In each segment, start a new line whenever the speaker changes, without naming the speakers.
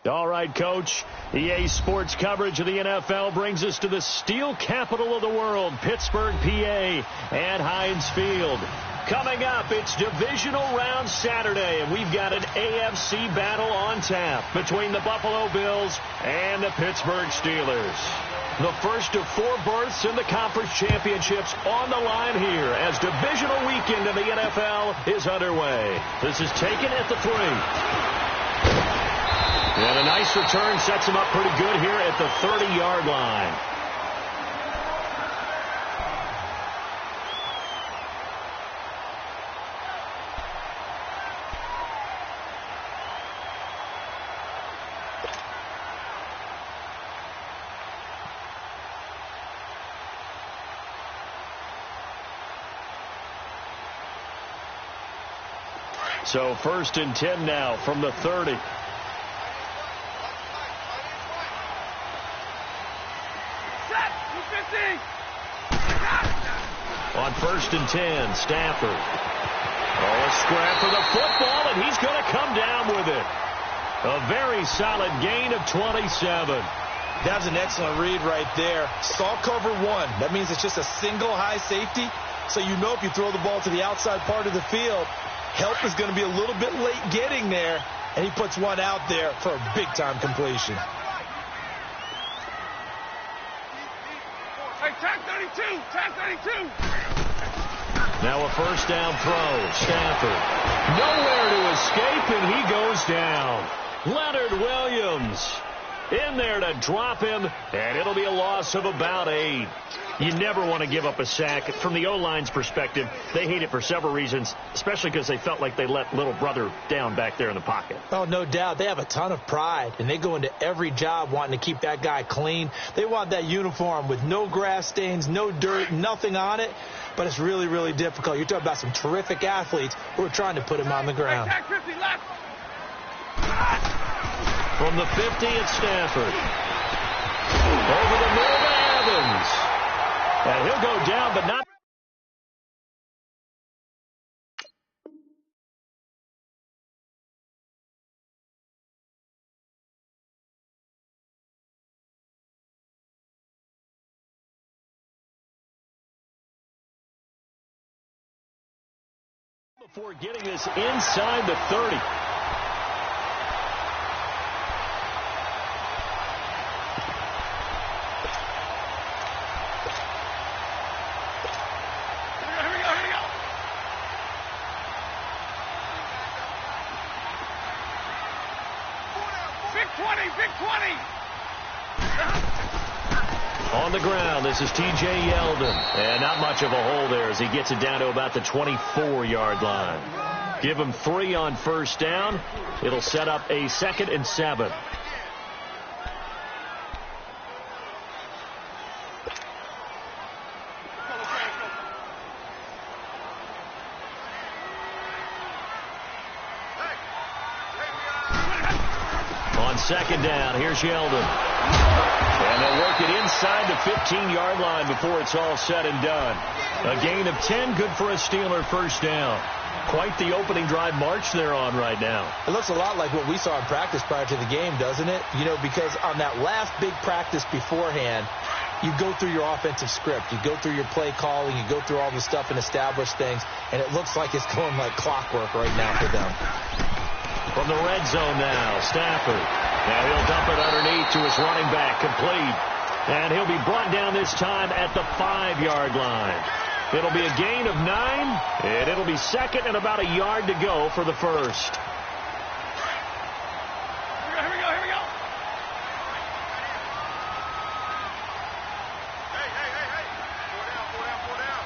All right, Coach. EA Sports coverage of the NFL brings us to the steel capital of the world, Pittsburgh, PA, and Heinz Field. Coming up, it's Divisional Round Saturday, and we've got an AFC battle on tap between the Buffalo Bills and the Pittsburgh Steelers. The first of 4 berths in the conference championships on the line here as Divisional weekend in the NFL is underway. This is taken at the 3. And a nice return sets him up pretty good here at the 30-yard line. So 1st and 10 now from the 30. On 1st and 10, Stafford. A scrap for the football, and he's going to come down with it. A very solid gain of 27.
That's an excellent read right there. Saw cover 1. That means it's just a single high safety. So you know if you throw the ball to the outside part of the field, help is going to be a little bit late getting there, and he puts one out there for a big-time completion.
Hey, tag 32! Tag 32!
Now a 1st down throw. Stafford. Nowhere to escape, and he goes down. Leonard Williams in there to drop him, and it'll be a loss of about 8. You never want to give up a sack. From the O-line's perspective, they hate it for several reasons, especially because they felt like they let little brother down back there in the pocket.
Oh, no doubt. They have a ton of pride, and they go into every job wanting to keep that guy clean. They want that uniform with no grass stains, no dirt, nothing on it, but it's really, really difficult. You're talking about some terrific athletes who are trying to put him on the ground.
Tag 50 left.
From the 50, it's Stafford. Over the middle to Evans. And he'll go down, but not. Before getting this inside the 30. On the ground, this is T.J. Yeldon. And not much of a hole there as he gets it down to about the 24-yard line. Give him 3 on 1st down. It'll set up a 2nd and 7. On 2nd down, here's Yeldon. And they'll work it inside the 15-yard line before it's all said and done. A gain of 10, good for a Steeler 1st down. Quite the opening drive march they're on right now.
It looks a lot like what we saw in practice prior to the game, doesn't it? You know, because on that last big practice beforehand, you go through your offensive script. You go through your play calling. You go through all the stuff and establish things. And it looks like it's going like clockwork right now for them.
From the red zone now, Stafford. Now he'll dump it underneath to his running back, complete. And he'll be brought down this time at the 5-yard line. It'll be a gain of 9, and it'll be 2nd and about a yard to go for the 1st.
Here we go. Hey. Four down.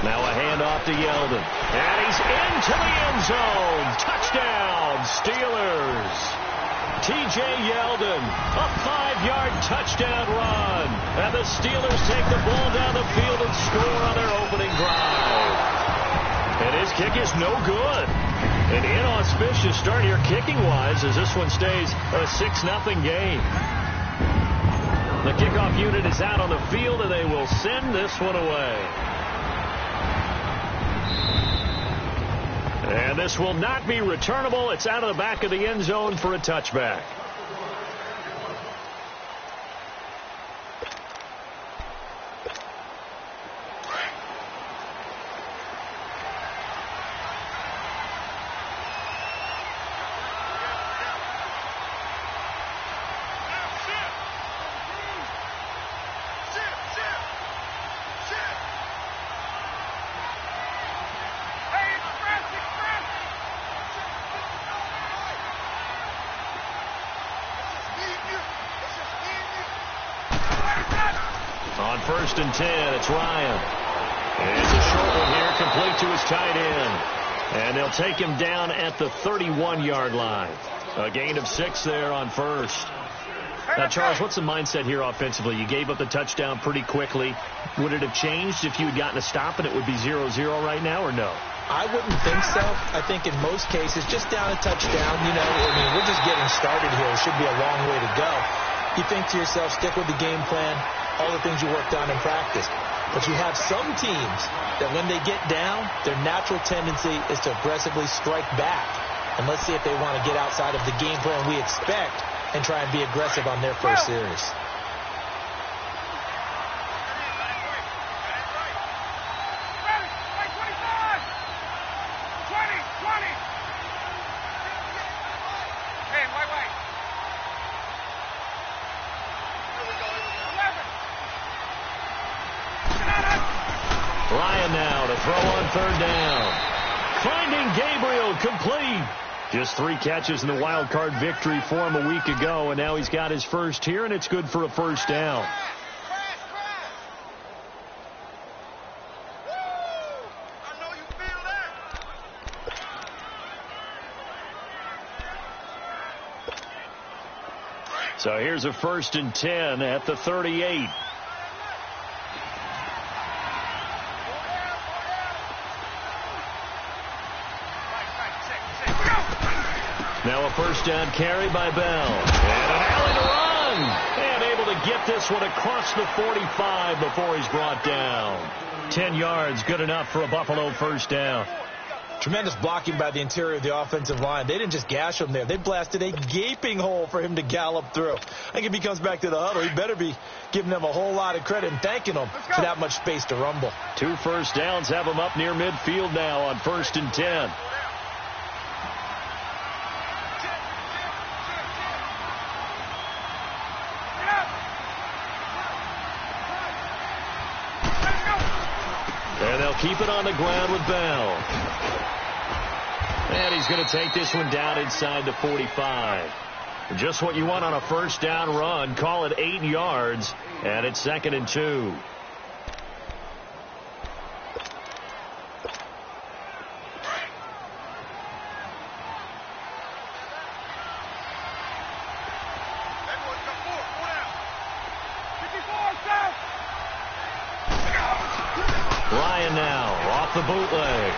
Now a handoff to Yeldon. And he's into the end zone. Touchdown, Steelers. T.J. Yeldon, a 5-yard touchdown run. And the Steelers take the ball down the field and score on their opening drive. And his kick is no good. An inauspicious start here kicking-wise as this one stays a 6-0 game. The kickoff unit is out on the field, and they will send this one away. And this will not be returnable. It's out of the back of the end zone for a touchback. On 1st and 10, it's Ryan. It's a short one here, complete to his tight end. And they'll take him down at the 31-yard line. A gain of 6 there on 1st. Now, Charles, what's the mindset here offensively? You gave up the touchdown pretty quickly. Would it have changed if you had gotten a stop and it would be 0-0 right now, or no?
I wouldn't think so. I think in most cases, just down a touchdown, we're just getting started here. It should be a long way to go. You think to yourself, stick with the game plan, all the things you worked on in practice. But you have some teams that when they get down, their natural tendency is to aggressively strike back. And let's see if they want to get outside of the game plan we expect and try and be aggressive on their first series.
Ryan now to throw on 3rd down. Finding Gabriel complete. Just 3 catches in the wild card victory for him a week ago, and now he's got his first here, and it's good for a 1st down. So here's a 1st and 10 at the 38. Now a 1st down carry by Bell. And an alley to run. And able to get this one across the 45 before he's brought down. 10 yards, good enough for a Buffalo 1st down.
Tremendous blocking by the interior of the offensive line. They didn't just gash him there. They blasted a gaping hole for him to gallop through. I think if he comes back to the huddle, he better be giving them a whole lot of credit and thanking them for that much space to rumble.
2 1st downs have him up near midfield now on 1st and 10. And they'll keep it on the ground with Bell. And he's going to take this one down inside the 45. Just what you want on a 1st down run. Call it 8 yards. And it's 2nd and 2. Ryan now off the bootleg.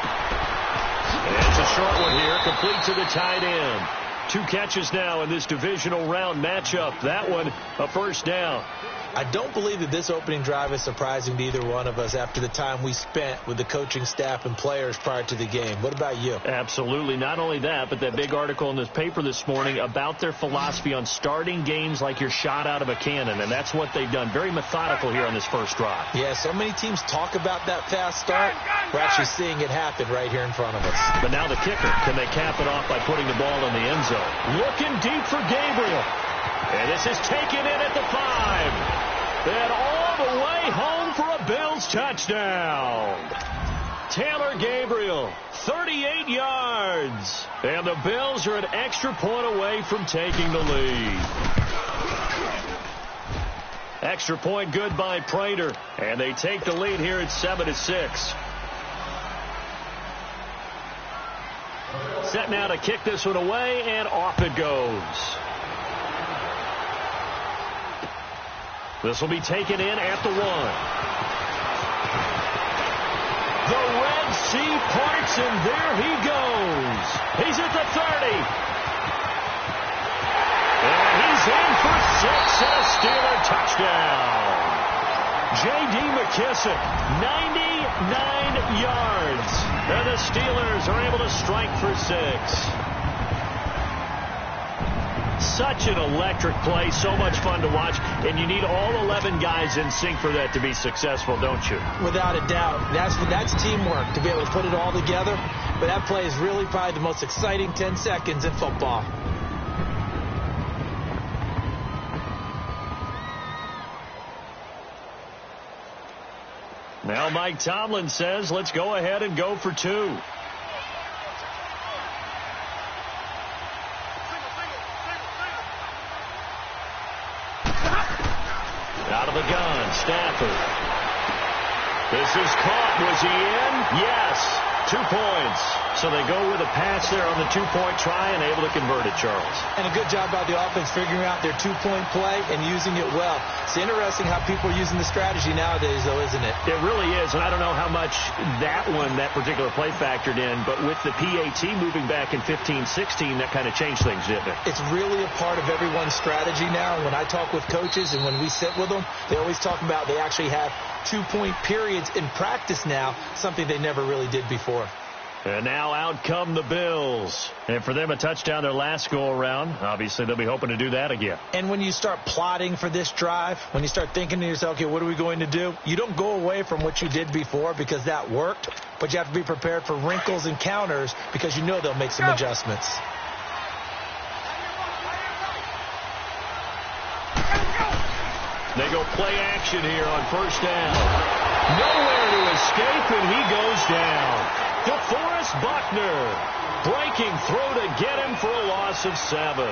It's a short one here, complete to the tight end. 2 catches now in this divisional round matchup. That one a 1st down.
I don't believe that this opening drive is surprising to either one of us after the time we spent with the coaching staff and players prior to the game. What about you?
Absolutely. Not only that, but that big article in this paper this morning about their philosophy on starting games like you're shot out of a cannon, and that's what they've done. Very methodical here on this first drive.
Yeah, so many teams talk about that fast start. We're actually seeing it happen right here in front of us.
But now the kicker. Can they cap it off by putting the ball in the end zone? Looking deep for Gabriel. And this is taken in at the 5. And all the way home for a Bills touchdown. Taylor Gabriel, 38 yards. And the Bills are an extra point away from taking the lead. Extra point good by Prater. And they take the lead here at 7-6. Set now to kick this one away, and off it goes. This will be taken in at the 1. The Red Sea parts, and there he goes. He's at the 30. And he's in for 6 and a Steeler touchdown. J.D. McKissick, 99 yards. And the Steelers are able to strike for 6. Such an electric play, so much fun to watch, and you need all 11 guys in sync for that to be successful, don't you?
Without a doubt. That's teamwork, to be able to put it all together. But that play is really probably the most exciting 10 seconds in football.
Now Mike Tomlin says, let's go ahead and go for 2. Out of the gun, Stafford. This is caught. Was he in? Yes. 2 points. So they go with a pass there on the 2-point try and able to convert it, Charles.
And a good job by the offense figuring out their 2-point play and using it well. It's interesting how people are using the strategy nowadays, though, isn't it?
It really is, and I don't know how much that particular play factored in, but with the PAT moving back in 15-16, that kind of changed things, didn't it?
It's really a part of everyone's strategy now. When I talk with coaches and when we sit with them, they always talk about they actually have 2-point periods in practice now, something they never really did before.
And now out come the Bills. And for them, a touchdown their last go-around. Obviously, they'll be hoping to do that again.
And when you start plotting for this drive, when you start thinking to yourself, okay, what are we going to do? You don't go away from what you did before because that worked, but you have to be prepared for wrinkles and counters because you know they'll make some adjustments.
They go play action here on first down. Nowhere to escape, and he goes down. DeForest Buckner breaking through to get him for a loss of 7.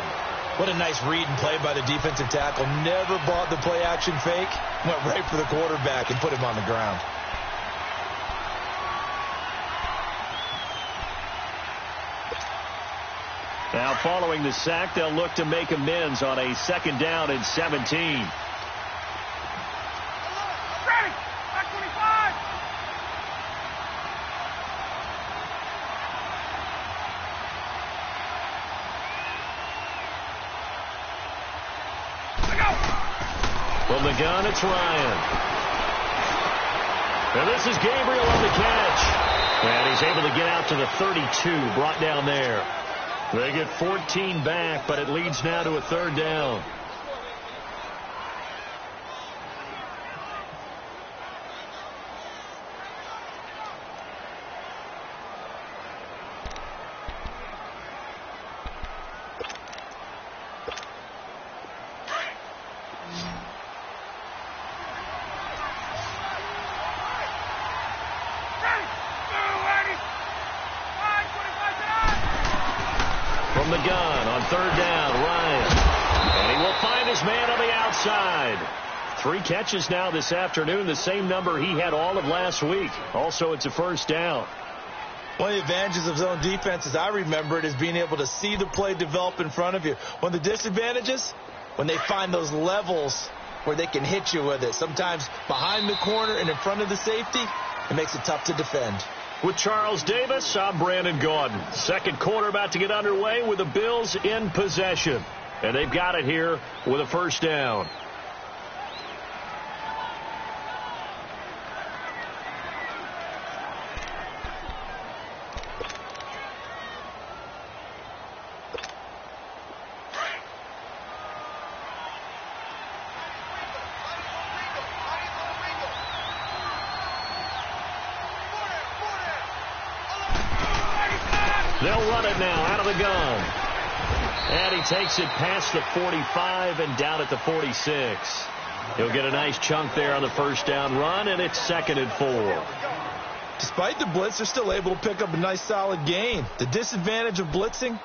What a nice read and play by the defensive tackle. Never bought the play action fake. Went right for the quarterback and put him on the ground.
Now following the sack, they'll look to make amends on a 2nd down and 17. From the gun, it's Ryan. And this is Gabriel on the catch. And he's able to get out to the 32, brought down there. They get 14 back, but it leads now to a 3rd down. From the gun on 3rd down, Ryan. And he will find his man on the outside. 3 catches now this afternoon, the same number he had all of last week. Also, it's a 1st down.
One of the advantages of zone defense, as I remember it, is being able to see the play develop in front of you. One of the disadvantages, when they find those levels where they can hit you with it. Sometimes behind the corner and in front of the safety, it makes it tough to defend.
With Charles Davis, I'm Brandon Gaudin. 2nd quarter about to get underway with the Bills in possession. And they've got it here with a 1st down. They'll run it now out of the gun. And he takes it past the 45 and down at the 46. He'll get a nice chunk there on the 1st down run, and it's 2nd and 4.
Despite the blitz, they're still able to pick up a nice solid gain. The disadvantage of blitzing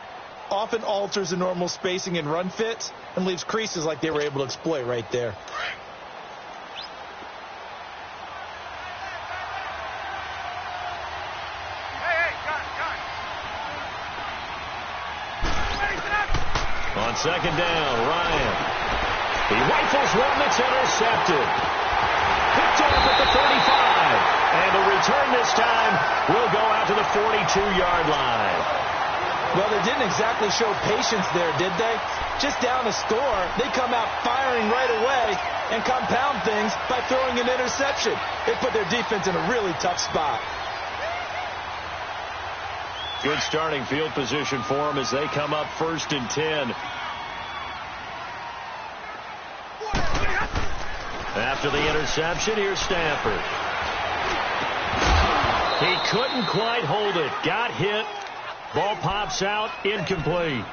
often alters the normal spacing and run fits and leaves creases like they were able to exploit right there.
On 2nd down, Ryan. He rifles one that's intercepted. Picked off at the 35. And the return this time will go out to the 42-yard line.
Well, they didn't exactly show patience there, did they? Just down the score, they come out firing right away and compound things by throwing an interception. They put their defense in a really tough spot.
Good starting field position for them as they come up 1st and 10. After the interception, here's Stafford. He couldn't quite hold it. Got hit. Ball pops out. Incomplete.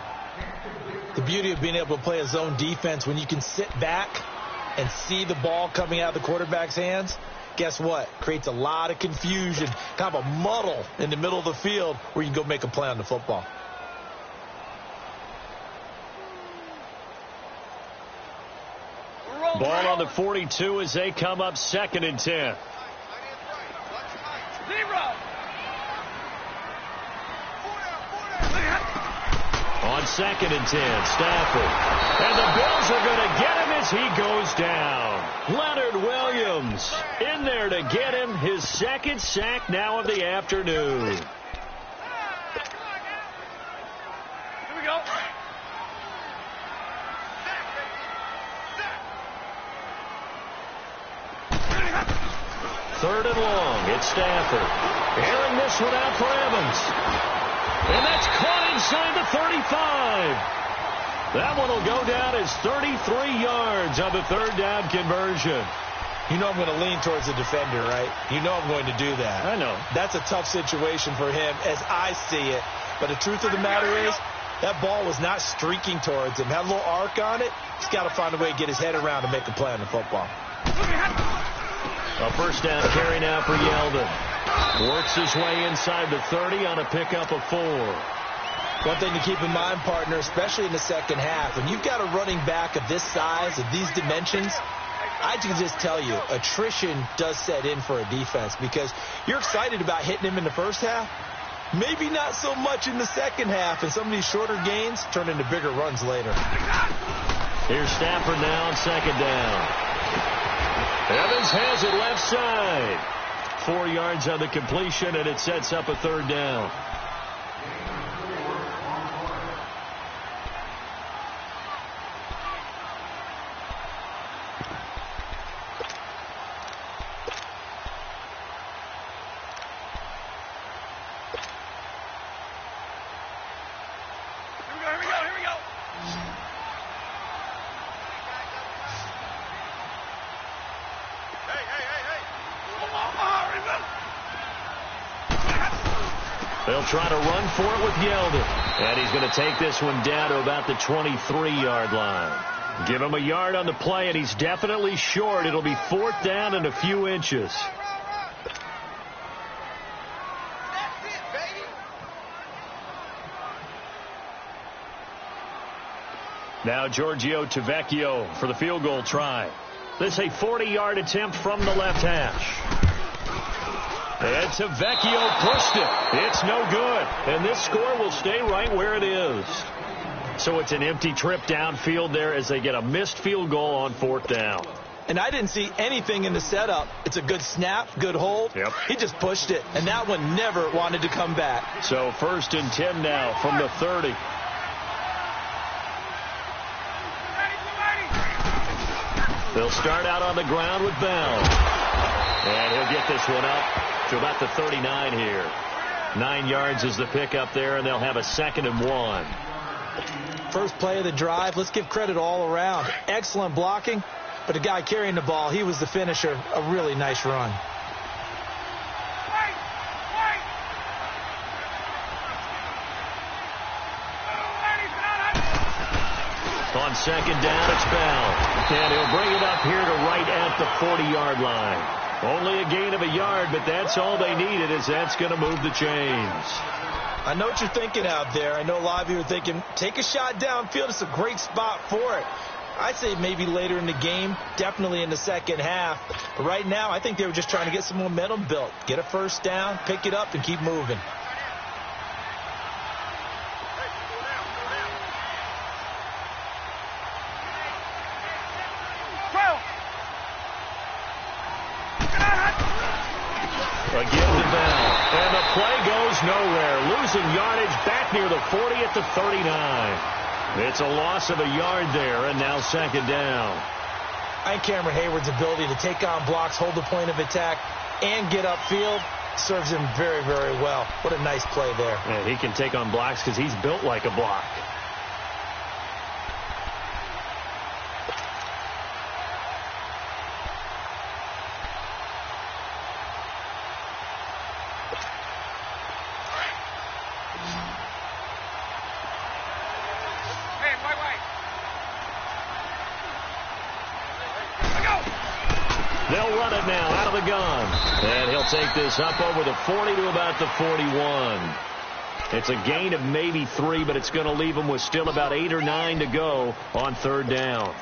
The beauty of being able to play a zone defense when you can sit back and see the ball coming out of the quarterback's hands, guess what? Creates a lot of confusion, kind of a muddle in the middle of the field where you can go make a play on the football.
Ball on the 42 as they come up 2nd and 10. On 2nd and 10, Stafford. And the Bills are going to get him as he goes down. Leonard Williams in there to get him his 2nd sack now of the afternoon.
Here we go.
3rd and long. It's Stafford. Airing this one out for Evans. And that's caught inside the 35. That one will go down as 33 yards on the 3rd down conversion.
You know I'm going to lean towards the defender, right? You know I'm going to do that.
I know.
That's a tough situation for him as I see it. But the truth of the matter is, that ball was not streaking towards him. Had a little arc on it. He's got to find a way to get his head around and make a play on the football.
A 1st down carry now for Yeldon. Works his way inside the 30 on a pickup of 4.
One thing to keep in mind, partner, especially in the second half, when you've got a running back of this size, of these dimensions, I can just tell you, attrition does set in for a defense because you're excited about hitting him in the first half. Maybe not so much in the second half, and some of these shorter gains turn into bigger runs later.
Here's Stafford now on 2nd down. Evans has it left side. 4 yards on the completion, and it sets up a 3rd down. They'll try to run for it with Yeldon. And he's going to take this one down to about the 23-yard line. Give him a yard on the play, and he's definitely short. It'll be 4th down and a few inches. Now Giorgio Tavecchio for the field goal try. This is a 40-yard attempt from the left hash. And Tavecchio pushed it. It's no good. And this score will stay right where it is. So it's an empty trip downfield there as they get a missed field goal on 4th down.
And I didn't see anything in the setup. It's a good snap, good hold.
Yep.
He just pushed it, and that one never wanted to come back.
So 1st and 10 now from the 30. They'll start out on the ground with Bell. And he'll get this one up to about the 39 here. 9 yards is the pickup there, and they'll have a 2nd and 1.
First play of the drive. Let's give credit all around. Excellent blocking, but the guy carrying the ball, he was the finisher. A really nice run.
On 2nd down, it's Bell. And he'll bring it up here to right at the 40-yard line. Only a gain of a yard, but that's all they needed, as that's going to move the chains.
I know what you're thinking out there. I know a lot of you are thinking, take a shot downfield. It's a great spot for it. I say maybe later in the game, definitely in the second half. But right now, I think they were just trying to get some momentum built. Get a 1st down, pick it up, and keep moving.
Again to Bell. And the play goes nowhere. Losing yardage back near the 40 at the 39. It's a loss of a yard there, and now second down.
I think Cameron Hayward's ability to take on blocks, hold the point of attack, and get upfield serves him very, very well. What a nice play there.
And he can take on blocks because he's built like a block. They'll run it now out of the gun. And he'll take this up over the 40 to about the 41. It's a gain of maybe 3, but it's going to leave him with still about 8 or 9 to go on third down.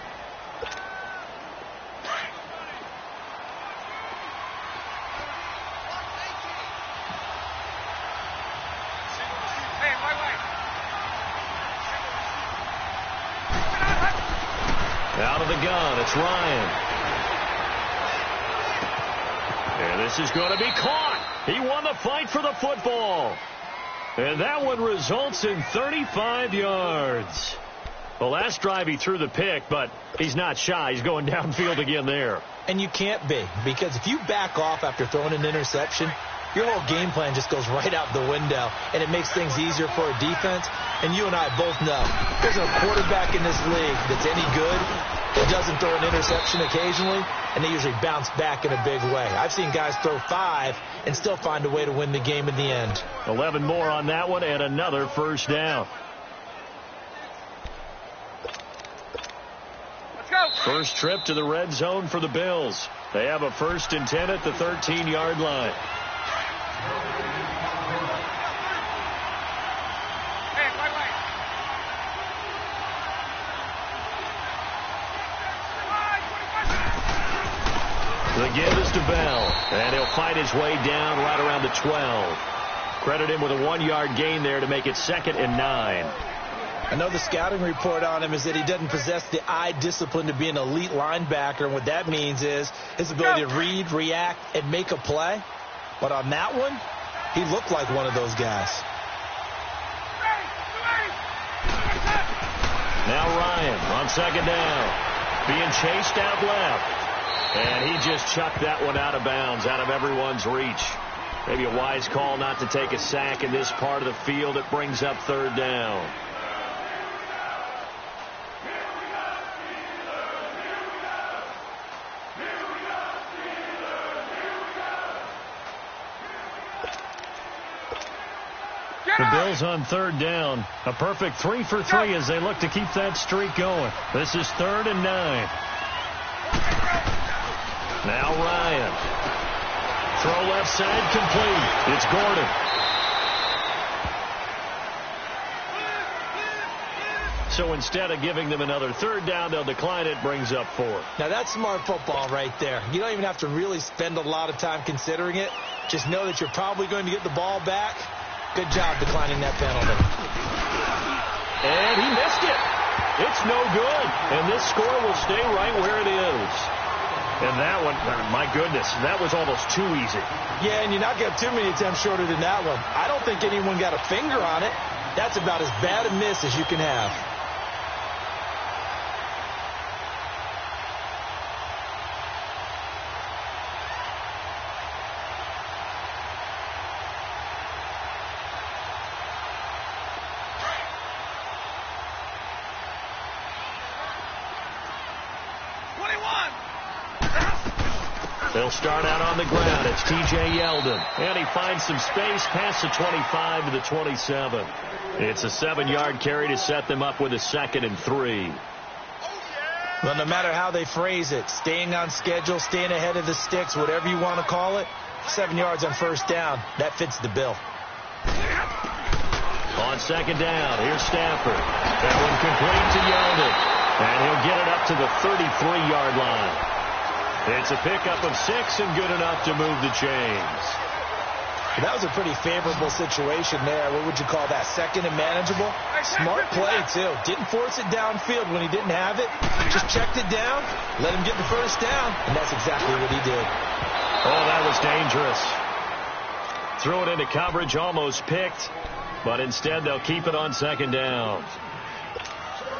Out of the gun, it's Ryan. And this is going to be caught. He won the fight for the football. And that one results in 35 yards. The last drive he threw the pick, but he's not shy. He's going downfield again there.
And you can't be, because if you back off after throwing an interception, your whole game plan just goes right out the window, and it makes things easier for a defense. And you and I both know there's a quarterback in this league that's any good that doesn't throw an interception occasionally, and they usually bounce back in a big way. I've seen guys throw 5 and still find a way to win the game in the end.
11 more on that one and another first down.
Let's go.
First trip to the red zone for the Bills. They have a 1st and 10 at the 13-yard line. The give is to Bell, and he'll fight his way down right around the 12. Credit him with a 1-yard gain there to make it 2nd and 9.
I know the scouting report on him is that he doesn't possess the eye discipline to be an elite linebacker, and what that means is his ability to read, react, and make a play. But on that one, he looked like one of those guys.
Now Ryan on 2nd down, being chased out left. And he just chucked that one out of bounds, out of everyone's reach. Maybe a wise call not to take a sack in this part of the field. It brings up 3rd down. The Bills on 3rd down. A perfect 3 for 3 as they look to keep that streak going. This is 3rd and 9. Now Ryan. Throw left side complete. It's Gordon. So instead of giving them another 3rd down, they'll decline it. Brings up 4.
Now that's smart football right there. You don't even have to really spend a lot of time considering it. Just know that you're probably going to get the ball back. Good job declining that penalty.
And he missed it. It's no good. And this score will stay right where it is. And that one, my goodness, that was almost too easy.
Yeah, and you're not getting too many attempts shorter than that one. I don't think anyone got a finger on it. That's about as bad a miss as you can have.
They'll start out on the ground. It's T.J. Yeldon. And he finds some space past the 25 to the 27. It's a 7-yard carry to set them up with a 2nd and 3.
Well, no matter how they phrase it, staying on schedule, staying ahead of the sticks, whatever you want to call it, 7 yards on 1st down, that fits the bill.
On 2nd down, here's Stafford. That one complete to Yeldon. And he'll get it up to the 33-yard line. It's a pickup of 6 and good enough to move the chains.
That was a pretty favorable situation there. What would you call that? 2nd and manageable? Smart play, too. Didn't force it downfield when he didn't have it. Just checked it down, let him get the 1st down, and that's exactly what he did.
Oh, that was dangerous. threw it into coverage, almost picked, but instead they'll keep it on second down.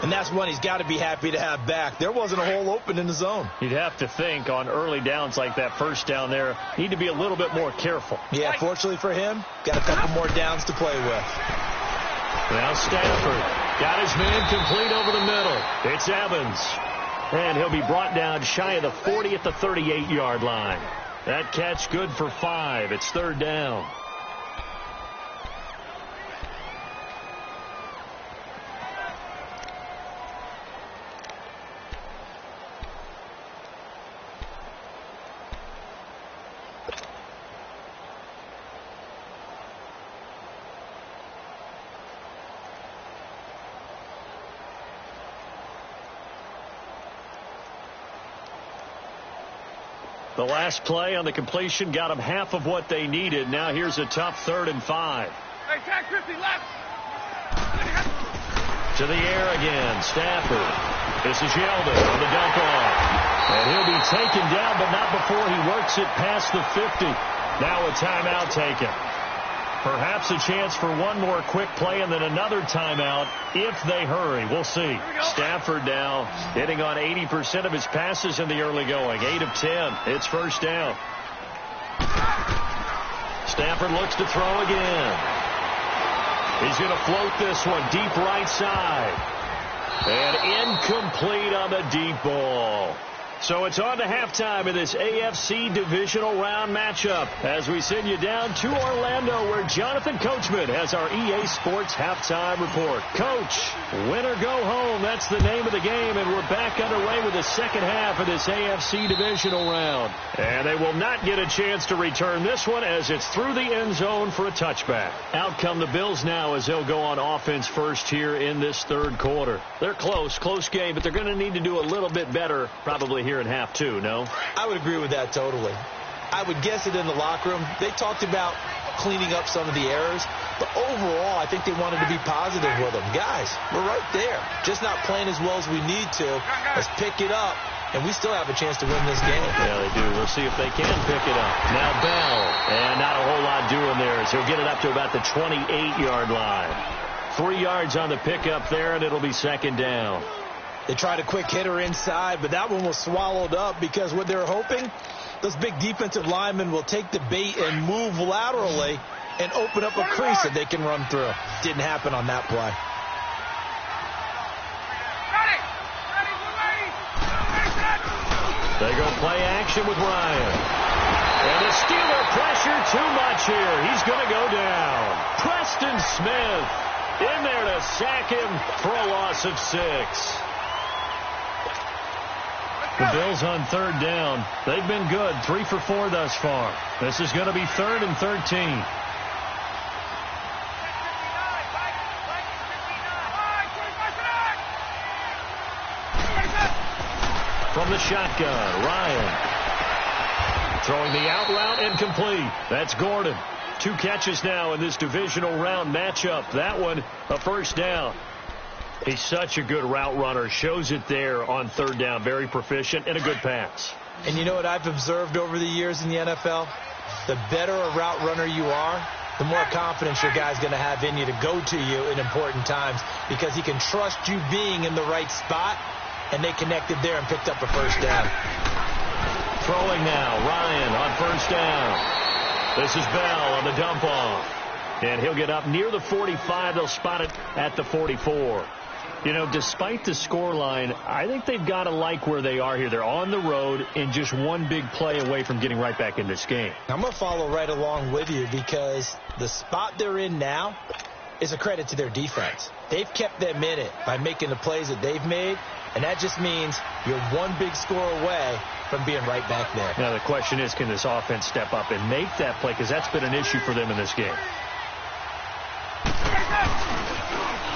And that's one he's got to be happy to have back. There wasn't a hole open in the zone.
You'd have to think on early downs like that first down there, need to be a little bit more careful.
Yeah, fortunately for him, got a couple more downs to play with.
Now Stafford got his man complete over the middle. It's Evans. And he'll be brought down shy of the 40 at the 38-yard line. That catch good for 5. It's third down. The last play on the completion got them half of what they needed. Now here's a tough 3rd and 5.
Hey, Jack Christie, left.
To the air again. Stafford. This is Yeldon on the dump off. And he'll be taken down, but not before he works it past the 50. Now a timeout taken. Perhaps a chance for one more quick play and then another timeout if they hurry. We'll see. Stafford now hitting on 80% of his passes in the early going. 8 of 10. It's first down. Stafford looks to throw again. He's going to float this one deep right side. And incomplete on the deep ball. So it's on to halftime in this AFC Divisional Round matchup as we send you down to Orlando where Jonathan Coachman has our EA Sports Halftime Report. Coach, win or go home, that's the name of the game, and we're back underway with the second half of this AFC Divisional Round. And they will not get a chance to return this one as it's through the end zone for a touchback. Out come the Bills now as they'll go on offense first here in this third quarter. They're close game, but they're going to need to do a little bit better probably here in half two, no?
I would agree with that totally. I would guess it in the locker room. They talked about cleaning up some of the errors, but overall, I think they wanted to be positive with them. Guys, we're right there. Just not playing as well as we need to. Let's pick it up, and we still have a chance to win this game.
Yeah, they do. We'll see if they can pick it up. Now Bell, and not a whole lot doing there as he'll get it up to about the 28-yard line. 3 yards on the pickup there, and it'll be second down.
They tried a quick hitter inside, but that one was swallowed up because what they're hoping, those big defensive linemen will take the bait and move laterally and open up a crease that they can run through. Didn't happen on that play.
They go play action with Ryan. And the Steeler pressure too much here. He's going to go down. Preston Smith in there to sack him for a loss of 6. The Bills on third down. They've been good. 3 for 4 thus far. This is going to be 3rd and 13. From the shotgun, Ryan. Throwing the out route incomplete. That's Gordon. 2 catches now in this divisional round matchup. That one, a first down. He's such a good route runner. Shows it there on third down. Very proficient and a good pass.
And you know what I've observed over the years in the NFL? The better a route runner you are, the more confidence your guy's going to have in you to go to you in important times because he can trust you being in the right spot, and they connected there and picked up a first down.
Throwing now, Ryan on first down. This is Bell on the dump off. And he'll get up near the 45. They'll spot it at the 44. You know, despite the scoreline, I think they've got to like where they are here. They're on the road and just one big play away from getting right back in this game.
I'm going to follow right along with you because the spot they're in now is a credit to their defense. They've kept them in it by making the plays that they've made, and that just means you're one big score away from being right back there.
Now, the question is, can this offense step up and make that play? Because that's been an issue for them in this game.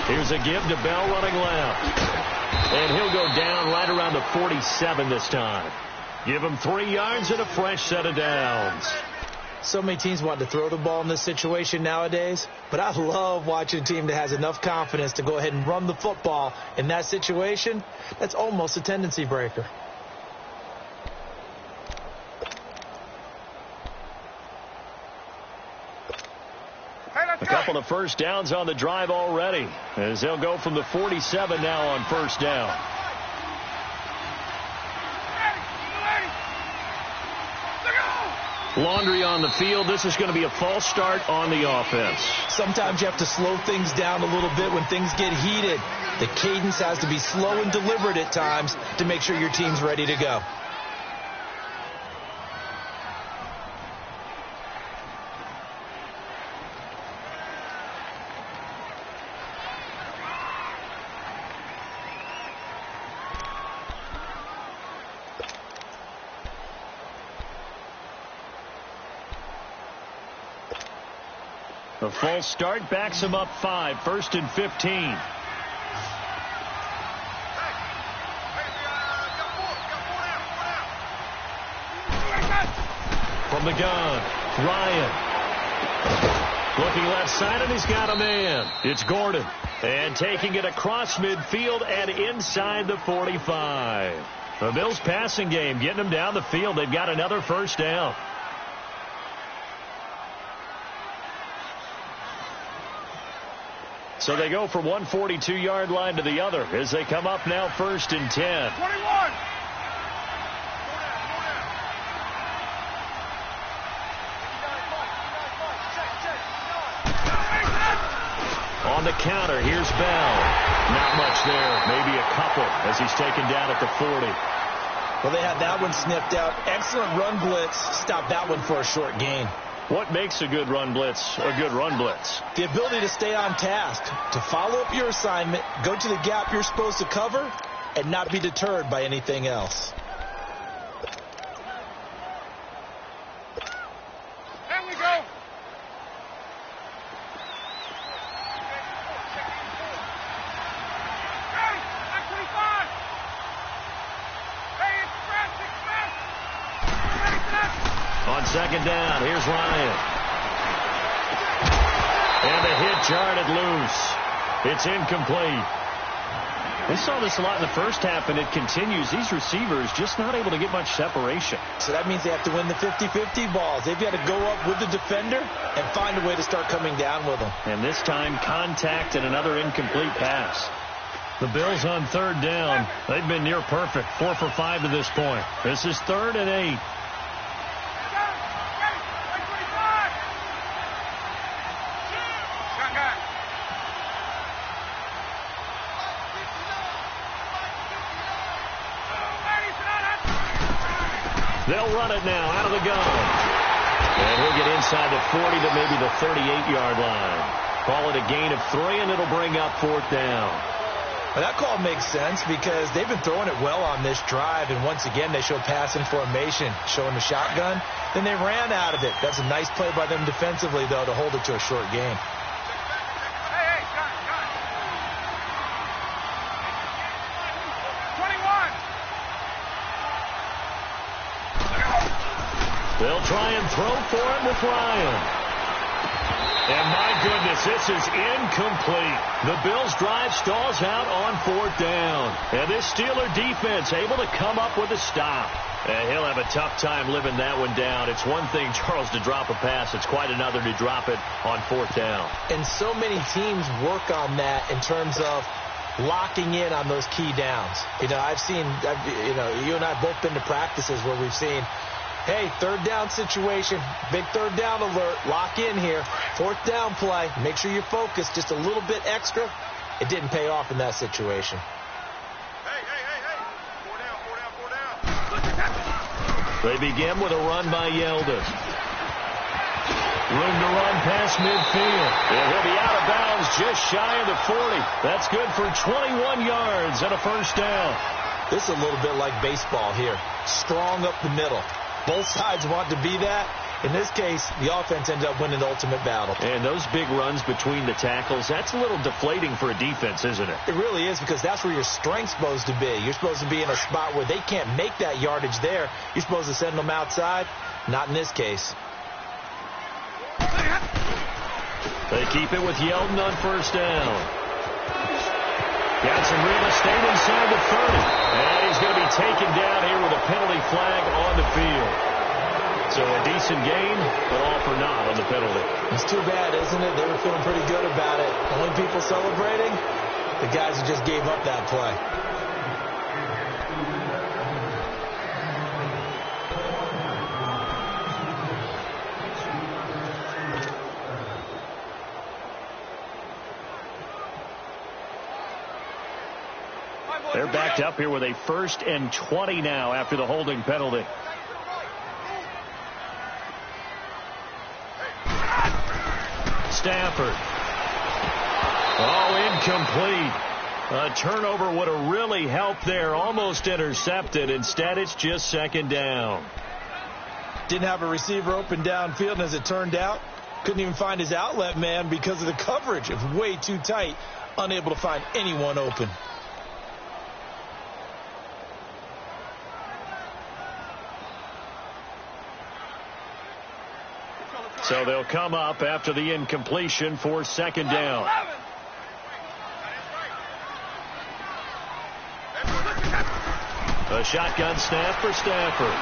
Here's a give to Bell running left. And he'll go down right around the 47 this time. Give him 3 yards and a fresh set of downs.
So many teams want to throw the ball in this situation nowadays, but I love watching a team that has enough confidence to go ahead and run the football in that situation. That's almost a tendency breaker.
couple of first downs on the drive already, as they'll go from the 47 now on first down. Laundry on the field. This is going to be a false start on the offense.
Sometimes you have to slow things down a little bit when things get heated. The cadence has to be slow and deliberate at times to make sure your team's ready to go.
The false start backs him up 5, 1st and 15. From the gun, Ryan. Looking left side, and he's got a man. It's Gordon. And taking it across midfield and inside the 45. The Bills passing game getting them down the field. They've got another first down. So they go from one 42-yard line to the other as they come up now 1st and 10.
21.
On the counter, here's Bell. Not much there, maybe a couple as he's taken down at the 40.
Well, they had that one sniffed out. Excellent run blitz. Stopped that one for a short gain.
What makes a good run blitz a good run blitz?
The ability to stay on task, to follow up your assignment, go to the gap you're supposed to cover, and not be deterred by anything else.
There we go. Hey, 25. Hey, express.
On second down, here's Ryan. And the hit jarred loose. It's incomplete. We saw this a lot in the first half, and it continues. These receivers just not able to get much separation.
So that means they have to win the 50-50 balls. They've got to go up with the defender and find a way to start coming down with them.
And this time, contact and another incomplete pass. The Bills on third down. They've been near perfect, 4 for 5 to this point. This is 3rd and 8. They'll run it now out of the gun. And he'll get inside the 40 to maybe the 38-yard line. Call it a gain of 3, and it'll bring up 4th down.
Well, that call makes sense because they've been throwing it well on this drive, and once again they show passing formation, showing the shotgun. Then they ran out of it. That's a nice play by them defensively, though, to hold it to a short gain.
Hey, got it. 21.
They'll try and throw for it with Ryan. And my goodness, this is incomplete. The Bills' drive stalls out on 4th down. And this Steeler defense able to come up with a stop. And he'll have a tough time living that one down. It's one thing, Charles, to drop a pass. It's quite another to drop it on 4th down.
And so many teams work on that in terms of locking in on those key downs. You know, you and I have both been to practices where we've seen, hey, 3rd down situation, big 3rd down alert, lock in here, 4th down play, make sure you're focused just a little bit extra. It didn't pay off in that situation.
Hey. 4 down.
They begin with a run by Yeldon. Room to run past midfield. And he'll be out of bounds just shy of the 40. That's good for 21 yards and a first down.
This is a little bit like baseball here. Strong up the middle. Both sides want to be that. In this case, the offense ended up winning the ultimate battle.
And those big runs between the tackles, that's a little deflating for a defense, isn't it?
It really is, because that's where your strength's supposed to be. You're supposed to be in a spot where they can't make that yardage there. You're supposed to send them outside. Not in this case.
They keep it with Yeldon on first down. Got some real estate inside the 30. And he's going to be taken down here with a penalty flag on the field. So a decent decent gain, but all for naught on the penalty.
It's too bad, isn't it? They were feeling pretty good about it. Only people celebrating, the guys who just gave up that play.
They're backed up here with a 1st and 20 now after the holding penalty. Stafford. Oh, incomplete. A turnover would have really helped there. Almost intercepted. Instead, it's just 2nd down.
Didn't have a receiver open downfield, and as it turned out, couldn't even find his outlet man because of the coverage. It was way too tight. Unable to find anyone open.
So they'll come up after the incompletion for 2nd down. A shotgun snap for Stafford.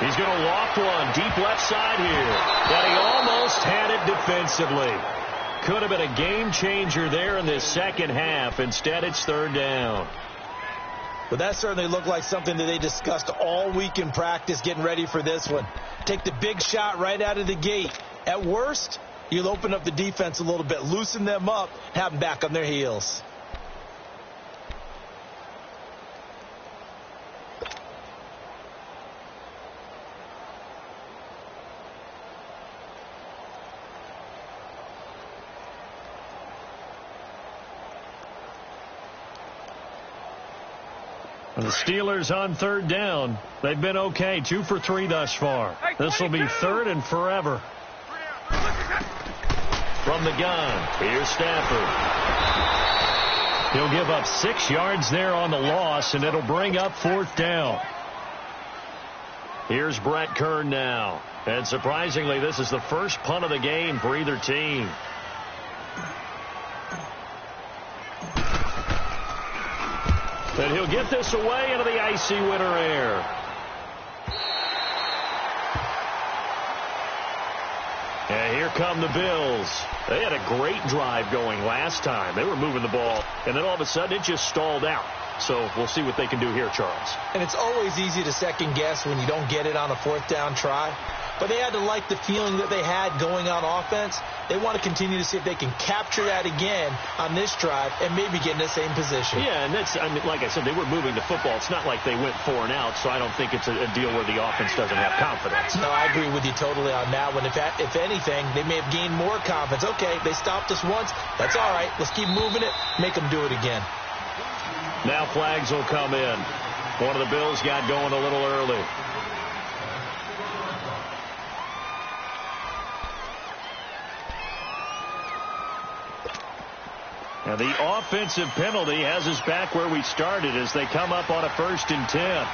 He's going to loft one deep left side here. But he almost had it defensively. Could have been a game changer there in this second half. Instead, it's 3rd down.
But that certainly looked like something that they discussed all week in practice getting ready for this one. Take the big shot right out of the gate. At worst, you'll open up the defense a little bit, loosen them up, have them back on their heels.
The Steelers on 3rd down. They've been okay. 2 for 3 thus far. This will be 3rd and forever. From the gun, here's Stafford. He'll give up 6 yards there on the loss, and it'll bring up 4th down. Here's Brett Kern now. And surprisingly, this is the first punt of the game for either team. And he'll get this away into the icy winter air. And here come the Bills. They had a great drive going last time. They were moving the ball, and then all of a sudden it just stalled out. So we'll see what they can do here, Charles.
And it's always easy to second guess when you don't get it on a 4th down try. But they had to like the feeling that they had going on offense. They want to continue to see if they can capture that again on this drive and maybe get in the same position.
Yeah, and that's, I mean, like I said, they were moving the football. It's not like they went 4 and out, so I don't think it's a deal where the offense doesn't have confidence.
No, I agree with you totally on that one. If anything, they may have gained more confidence. Okay, they stopped us once. That's all right. Let's keep moving it. Make them do it again.
Now flags will come in. One of the Bills got going a little early. Now the offensive penalty has us back where we started as they come up on a 1st and 10.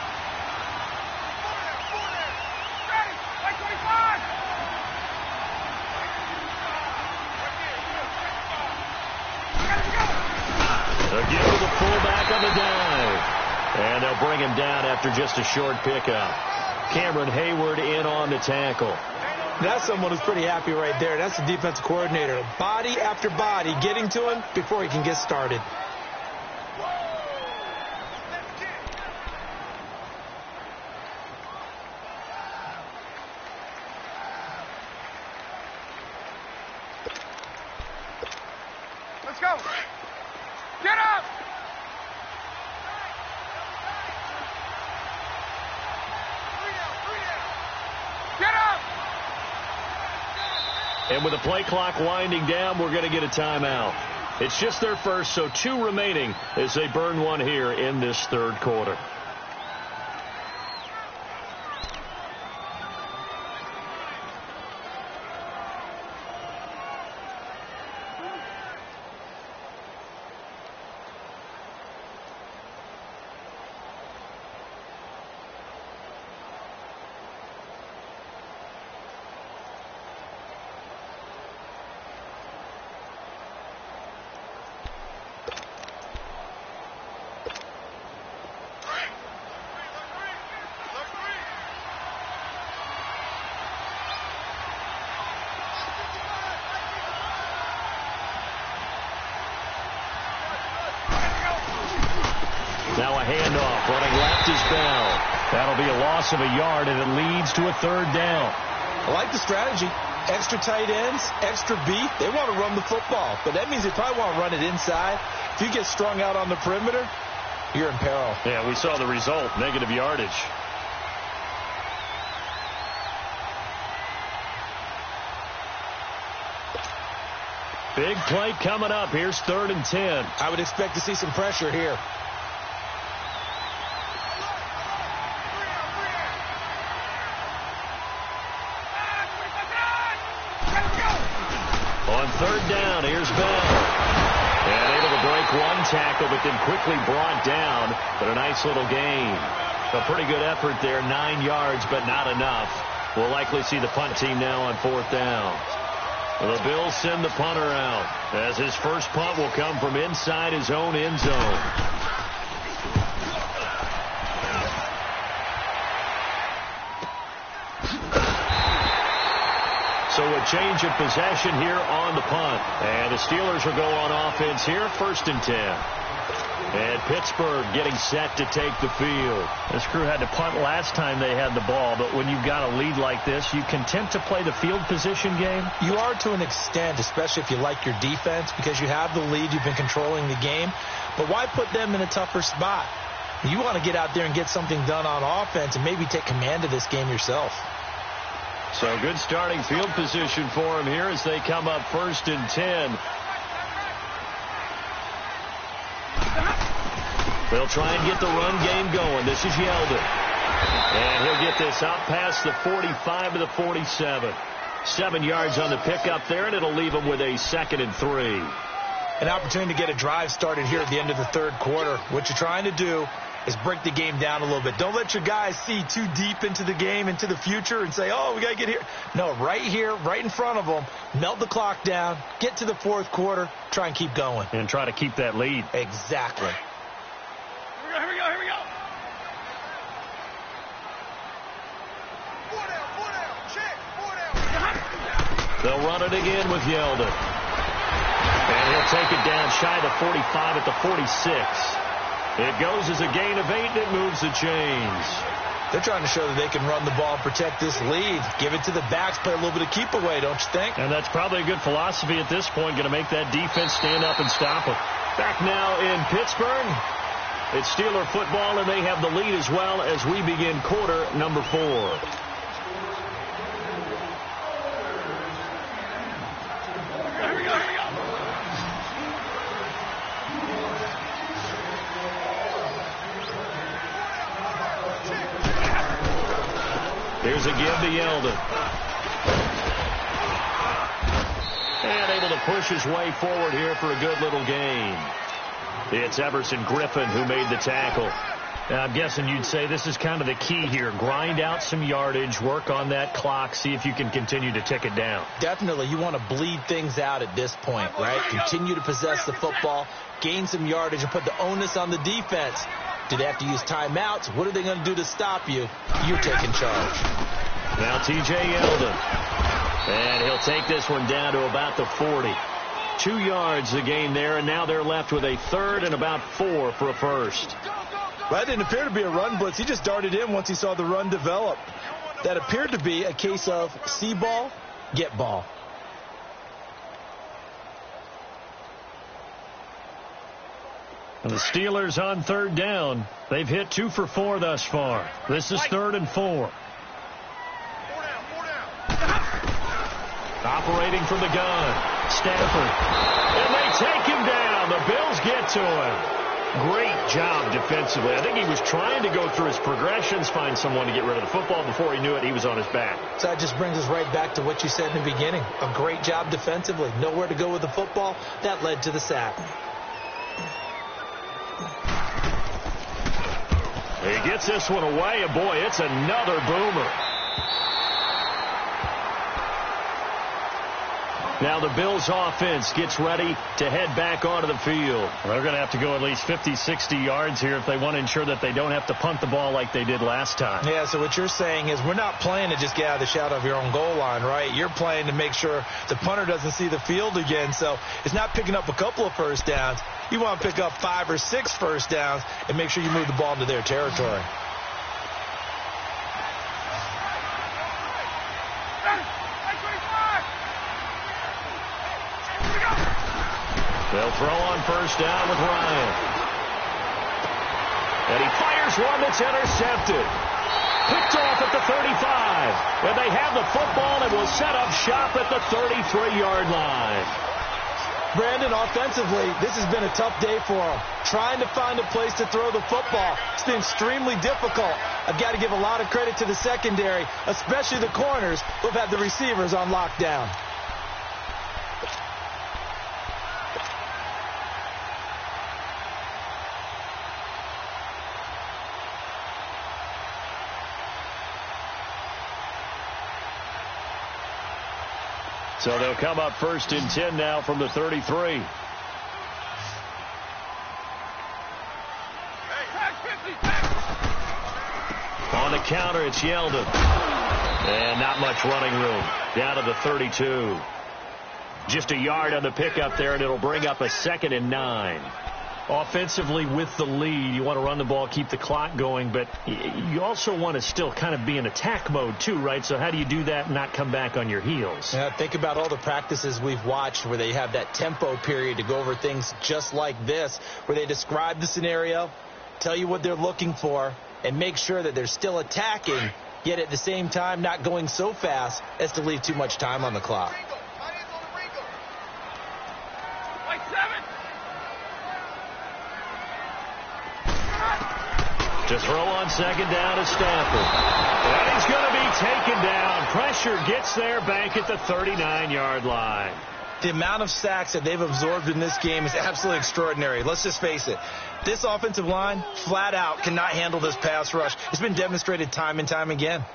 They'll give to the fullback on the dive. And they'll bring him down after just a short pickup. Cameron Hayward in on the tackle.
That's someone who's pretty happy right there. That's the defensive coordinator. Body after body getting to him before he can get started.
Let's go. Get up. Get up.
And with the play clock winding down, we're going to get a timeout. It's just their first, so 2 remaining as they burn one here in this 3rd quarter. Now a handoff. Running left is Bell. That'll be a loss of a yard, and it leads to a third down.
I like the strategy. Extra tight ends, extra beef. They want to run the football, but that means they probably want to run it inside. If you get strung out on the perimeter, you're in peril.
Yeah, we saw the result, negative yardage. Big play coming up. Here's 3rd and 10.
I would expect to see some pressure here.
On 3rd down, here's Bell. And able to break one tackle, but then quickly brought down. But a nice little gain. A pretty good effort there, 9 yards, but not enough. We'll likely see the punt team now on 4th down. The Bills send the punter out, as his first punt will come from inside his own end zone. So a change of possession here on the punt. And the Steelers will go on offense here, 1st and 10. And Pittsburgh getting set to take the field.
This crew had to punt last time they had the ball, but when you've got a lead like this, you content to play the field position game?
You are to an extent, especially if you like your defense, because you have the lead, you've been controlling the game. But why put them in a tougher spot? You want to get out there and get something done on offense and maybe take command of this game yourself.
So good starting field position for them here as they come up 1st and 10. They'll try and get the run game going. This is Yeldon. And he'll get this out past the 45 to the 47. 7 yards on the pickup there, and it'll leave him with a 2nd and 3.
An opportunity to get a drive started here at the end of the 3rd quarter. What you're trying to do is break the game down a little bit. Don't let your guys see too deep into the game, into the future, and say, oh, we got to get here. No, right here, right in front of them, melt the clock down, get to the 4th quarter, try and keep going.
And try to keep that lead.
Exactly.
Here we go.
They'll run it again with Yeldon. And he'll take it down shy of the 45 at the 46. It goes as a gain of 8, and it moves the chains.
They're trying to show that they can run the ball and protect this lead. Give it to the backs, play a little bit of keep away, don't you think?
And that's probably a good philosophy at this point, going to make that defense stand up and stop them.
Back now in Pittsburgh. It's Steeler football, and they have the lead as well as we begin quarter number 4. Here's a give to Yeldon. And able to push his way forward here for a good little gain. It's Everson Griffin who made the tackle.
Now, I'm guessing you'd say this is kind of the key here. Grind out some yardage, work on that clock, see if you can continue to tick it down.
Definitely. You want to bleed things out at this point, right? Continue to possess the football, gain some yardage, and put the onus on the defense. Do they have to use timeouts? What are they going to do to stop you? You're taking charge.
Now T.J. Yeldon. And he'll take this one down to about the 40. 2 yards the gain there, and now they're left with a 3rd and about 4 for a first.
Well, that didn't appear to be a run blitz. He just darted in once he saw the run develop. That appeared to be a case of see ball, get ball.
And the Steelers on 3rd down. They've hit 2 for 4 thus far. This is 3rd and 4.
Operating from the gun. Stafford. And they take him down. The Bills get to him. Great job defensively. I think he was trying to go through his progressions, find someone to get rid of the football. Before he knew it, he was on his back.
So that just brings us right back to what you said in the beginning. A great job defensively. Nowhere to go with the football. That led to the sack.
He gets this one away, and boy, it's another boomer. Now the Bills offense gets ready to head back onto the field.
They're going to have to go at least 50, 60 yards here if they want to ensure that they don't have to punt the ball like they did last time.
Yeah, so what you're saying is we're not playing to just get out of the shadow of your own goal line, right? You're playing to make sure the punter doesn't see the field again. So it's not picking up a couple of first downs. You want to pick up 5 or 6 first downs and make sure you move the ball into their territory.
They'll throw on first down with Ryan. And he fires one that's intercepted. Picked off at the 35. And they have the football and will set up shop at the 33-yard line.
Brandon, offensively, this has been a tough day for them. Trying to find a place to throw the football. It's been extremely difficult. I've got to give a lot of credit to the secondary, especially the corners who've had the receivers on lockdown.
So they'll come up first and 10 now from the 33. On the counter, it's Yeldon. And not much running room. Down to the 32. Just a yard on the pickup there, and it'll bring up a 2nd and 9.
Offensively, with the lead, you want to run the ball, keep the clock going, but you also want to still kind of be in attack mode too, right? So how do you do that and not come back on your heels?
Yeah, think about all the practices we've watched where they have that tempo period to go over things just like this, where they describe the scenario, tell you what they're looking for, and make sure that they're still attacking, yet at the same time not going so fast as to leave too much time on the clock.
To throw on second down is Stafford. And he's going to be taken down. Pressure gets there back at the 39-yard line.
The amount of sacks that they've absorbed in this game is absolutely extraordinary. Let's just face it. This offensive line, flat out, cannot handle this pass rush. It's been demonstrated time and time again.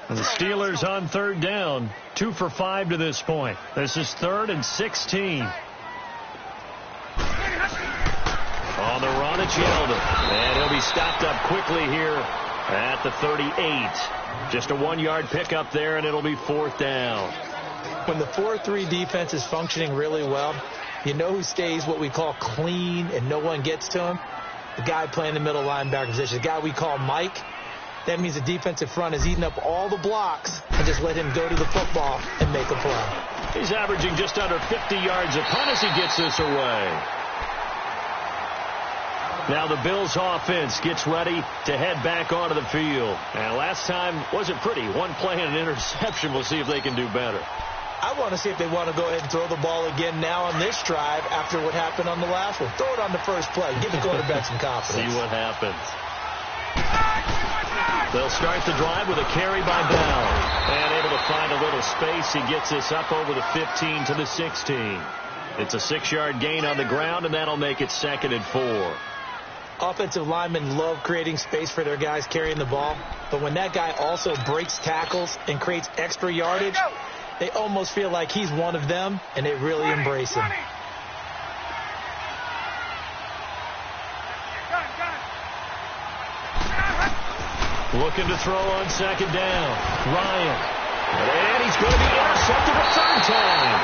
The Steelers on third down, 2 for 5 to this point. This is 3rd and 16.
On the run, it's Yeldon. And he'll be stopped up quickly here at the 38. Just a 1-yard pickup there, and it'll be 4th down.
When the 4-3 defense is functioning really well, you know who stays what we call clean and no one gets to him? The guy playing the middle linebacker position, the guy we call Mike. That means the defensive front is eating up all the blocks and just let him go to the football and make a play.
He's averaging just under 50 yards a punt as he gets this away. Now the Bills offense gets ready to head back onto the field. And last time wasn't pretty. 1 play and an interception. We'll see if they can do better.
I want to see if they want to go ahead and throw the ball again now on this drive after what happened on the last one. Throw it on the first play. Give the quarterback some confidence.
See what happens. They'll start the drive with a carry by Bell. And able to find a little space. He gets this up over the 15 to the 16. It's a 6-yard gain on the ground, and that'll make it 2nd and 4.
Offensive linemen love creating space for their guys carrying the ball. But when that guy also breaks tackles and creates extra yardage, they almost feel like he's one of them, and they really embrace him.
Looking to throw on second down. Ryan. And he's going to be intercepted a 3rd time.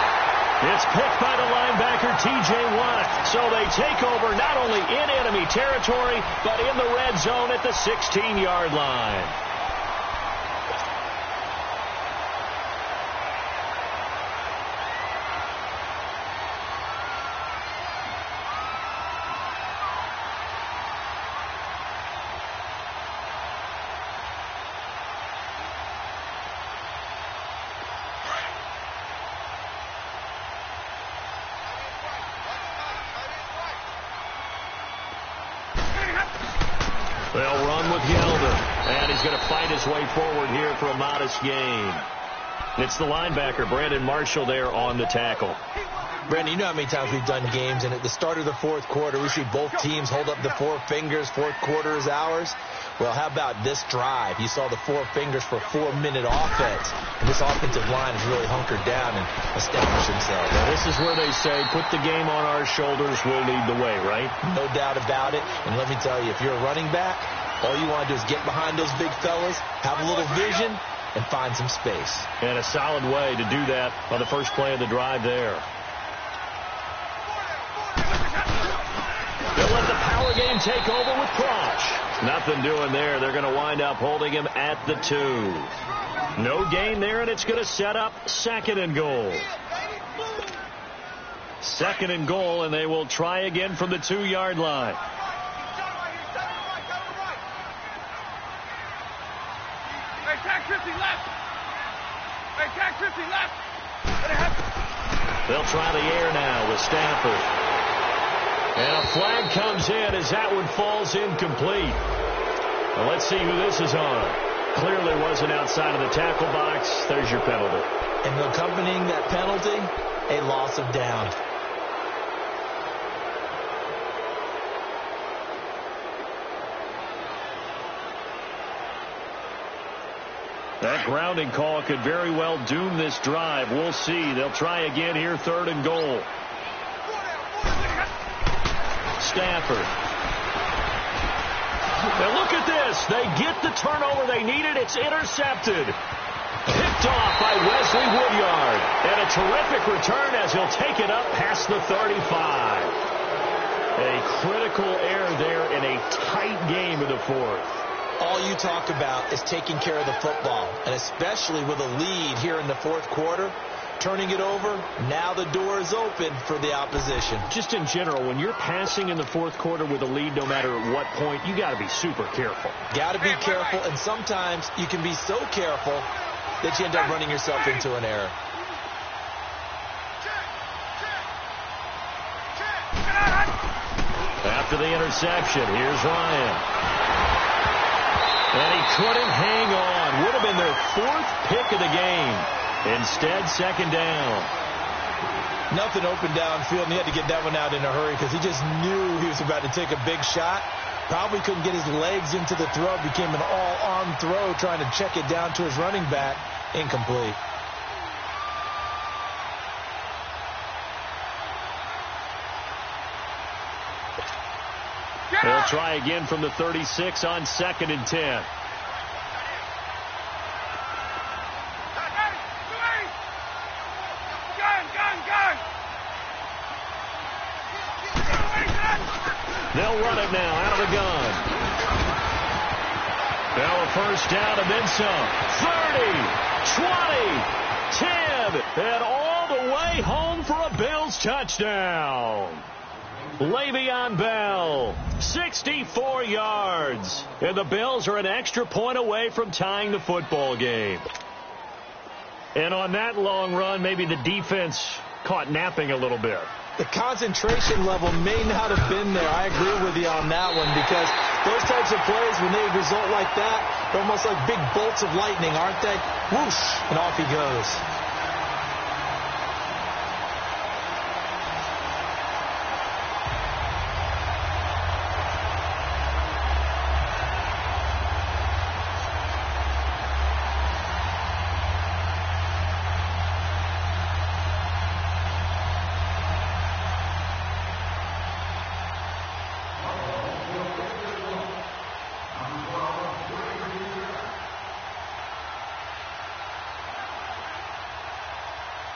It's picked by the linebacker, T.J. Watt. So they take over not only in enemy territory, but in the red zone at the 16-yard line. They'll run with Gelder, and he's going to fight his way forward here for a modest gain. It's the linebacker, Brandon Marshall, there on the tackle.
Brandon, you know how many times we've done games, and at the start of the fourth quarter, we see both teams hold up the four fingers, fourth quarter is ours. Well, how about this drive? You saw the four fingers for a 4-minute offense, and this offensive line has really hunkered down and established themselves.
Well, this is where they say, put the game on our shoulders, we'll lead the way, right?
No doubt about it, and let me tell you, if you're a running back, all you want to do is get behind those big fellas, have a little vision, and find some space.
And a solid way to do that on the first play of the drive there. They'll let the power game take over with Crouch. Nothing doing there. They're going to wind up holding him at the 2. No gain there, and it's going to set up 2nd and goal. 2nd and goal, and they will try again from the 2-yard line.
Hey, tag 50 left. Hey, tag 50 left.
They'll try the air now with Stafford. And a flag comes in as that one falls incomplete. Well, let's see who this is on. Clearly wasn't outside of the tackle box. There's your penalty.
And accompanying that penalty, a loss of down.
That grounding call could very well doom this drive. We'll see. They'll try again here, 3rd and goal. Stafford. Now look at this. They get the turnover they needed. It's intercepted. Picked off by Wesley Woodyard. And a terrific return as he'll take it up past the 35. A critical error there in a tight game in the 4th.
All you talk about is taking care of the football, and especially with a lead here in the 4th quarter. Turning it over, now the door is open for the opposition.
Just in general, when you're passing in the 4th quarter with a lead, no matter at what point, you got to be super careful.
Got to be careful, and sometimes you can be so careful that you end up running yourself into an error.
After the interception, here's Ryan. And he couldn't hang on. Would have been their 4th pick of the game. Instead, 2nd down.
Nothing open downfield, and he had to get that one out in a hurry because he just knew he was about to take a big shot. Probably couldn't get his legs into the throw. Became an all-arm throw trying to check it down to his running back. Incomplete.
They'll try again from the 36 on 2nd and 10. They'll run it now out of the gun. Now a first down and then some. 30, 20, 10, and all the way home for a Bills touchdown. Le'Veon Bell, 64 yards. And the Bills are an extra point away from tying the football game. And on that long run, maybe the defense caught napping a little bit.
The concentration level may not have been there. I agree with you on that one because those types of plays, when they result like that, they're almost like big bolts of lightning, aren't they? Whoosh, and off he goes.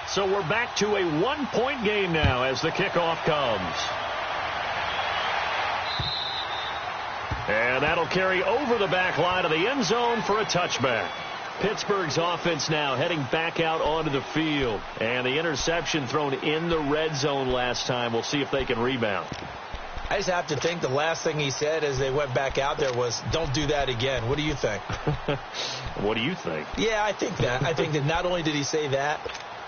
So we're back to a 1-point game now as the kickoff comes. And that'll carry over the back line of the end zone for a touchback. Pittsburgh's offense now heading back out onto the field. And the interception thrown in the red zone last time. We'll see if they can rebound.
I just have to think the last thing he said as they went back out there was, don't do that again. What do you think?
What do you think?
Yeah, I think that. I think that not only did he say that,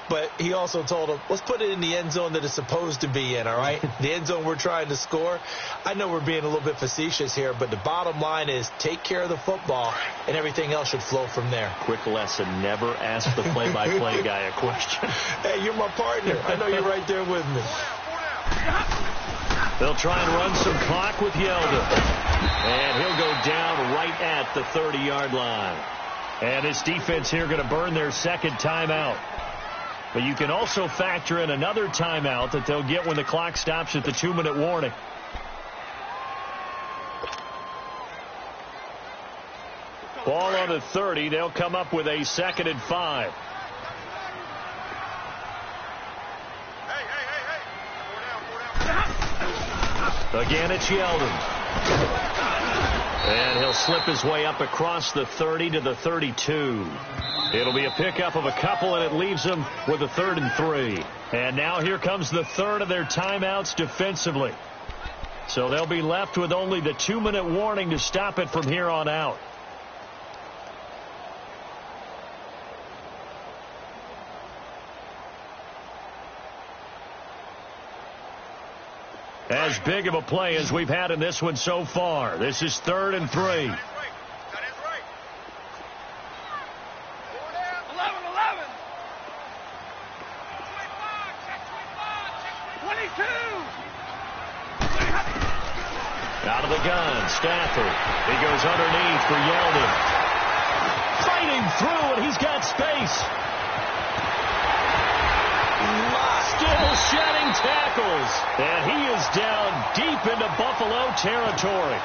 but he also told him, let's put it in the end zone that it's supposed to be in, all right? The end zone we're trying to score. I know we're being a little bit facetious here, but the bottom line is take care of the football, and everything else should flow from there.
Quick lesson, never ask the play-by-play guy a question.
Hey, you're my partner. I know you're right there with me.
They'll try and run some clock with Yeldon. And he'll go down right at the 30-yard line. And this defense here going to burn their second timeout. But you can also factor in another timeout that they'll get when the clock stops at the 2-minute warning. Ball on the 30. They'll come up with a 2nd and 5. Again, it's Yeldon. And he'll slip his way up across the 30 to the 32. It'll be a pickup of a couple, and it leaves them with a 3rd and 3. And now here comes the third of their timeouts defensively. So they'll be left with only the 2-minute warning to stop it from here on out. As big of a play as we've had in this one so far. This is 3rd and 3.
11, 11. 22.
Out of the gun, Stafford. He goes underneath for Yeldon. Fighting through, and he's got space. Still shedding tackles. And he is down deep into Buffalo territory.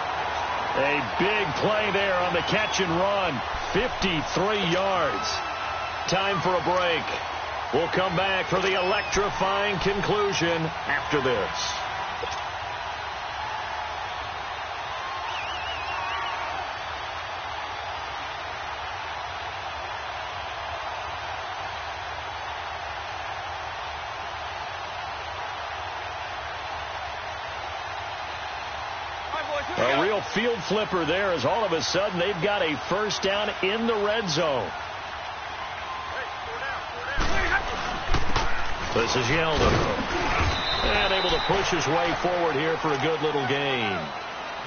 A big play there on the catch and run. 53 yards. Time for a break. We'll come back for the electrifying conclusion after this. A real field flipper there as all of a sudden they've got a first down in the red zone. This is Yeldon. And able to push his way forward here for a good little gain.